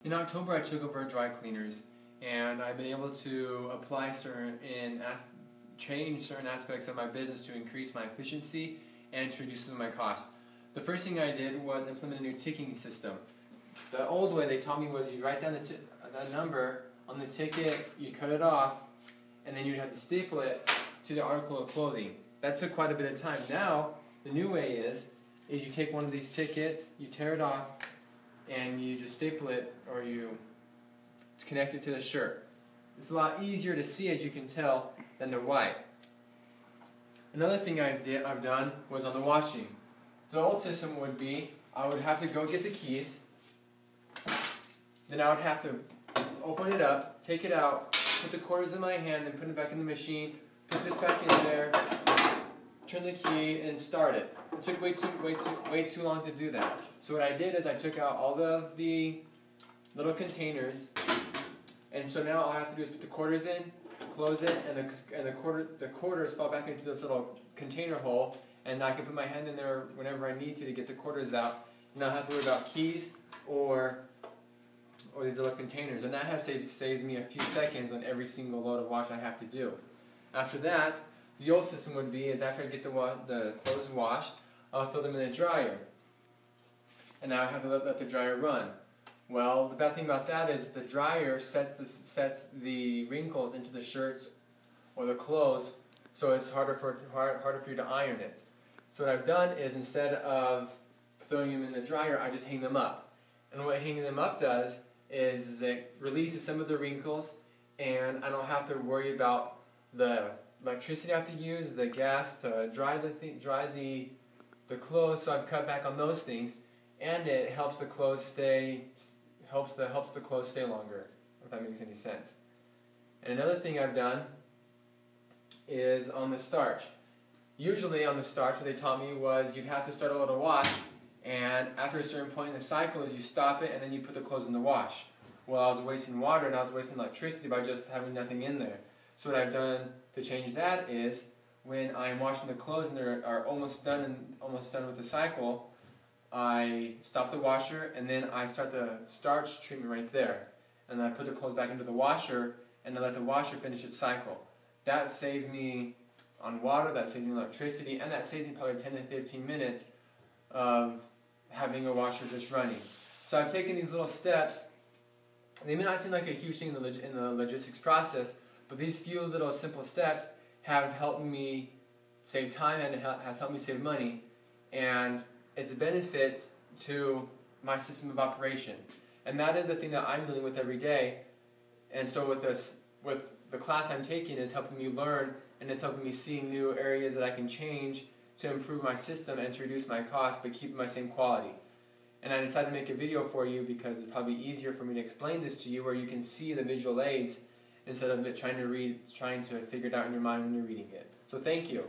In October, I took over dry cleaners, and I've been able to apply change certain aspects of my business to increase my efficiency and to reduce some of my costs. The first thing I did was implement a new ticketing system. The old way they taught me was you write down the number on the ticket, you cut it off, and then you'd have to staple it to the article of clothing. That took quite a bit of time. Now, the new way is you take one of these tickets, you tear it off, and you just staple it, or you connect it to the shirt. It's a lot easier to see, as you can tell, than the white. Another thing I've done was on the washing. The old system would be, I would have to go get the keys, then I would have to open it up, take it out, put the quarters in my hand, then put it back in the machine, put this back in there, turn the key, and start it. It took way too long to do that. So what I did is I took out all of the little containers, and so now all I have to do is put the quarters in, close it, and the quarters fall back into this little container hole, and I can put my hand in there whenever I need to get the quarters out, and I don't have to worry about keys or these little containers. And that saves me a few seconds on every single load of wash I have to do. After that, the old system would be after I get the clothes washed, I'll fill them in a dryer, and now I have to let the dryer run. Well, the bad thing about that is the dryer sets the wrinkles into the shirts or the clothes, so it's harder for you to iron it. So what I've done is, instead of throwing them in the dryer, I just hang them up. And what hanging them up does is it releases some of the wrinkles, and I don't have to worry about the electricity I have to use, the gas to dry the clothes. So I've cut back on those things, and it helps the clothes stay longer, if that makes any sense. And another thing I've done is on the starch. Usually on the starch, what they taught me was you'd have to start a little wash, and after a certain point in the cycle is you stop it and then you put the clothes in the wash. Well, I was wasting water and I was wasting electricity by just having nothing in there. So what I've done to change that is, when I'm washing the clothes and they are almost done with the cycle, I stop the washer and then I start the starch treatment right there. And then I put the clothes back into the washer and then let the washer finish its cycle. That saves me on water, that saves me electricity, and that saves me probably 10 to 15 minutes of having a washer just running. So I've taken these little steps. They may not seem like a huge thing in the logistics process, but these few little simple steps have helped me save time, and it has helped me save money, and it's a benefit to my system of operation. And that is the thing that I'm dealing with every day. And so with the class I'm taking, is helping me learn, and it's helping me see new areas that I can change to improve my system and to reduce my costs but keep my same quality. And I decided to make a video for you because it's probably easier for me to explain this to you, where you can see the visual aids instead of trying to figure it out in your mind when you're reading it. So thank you.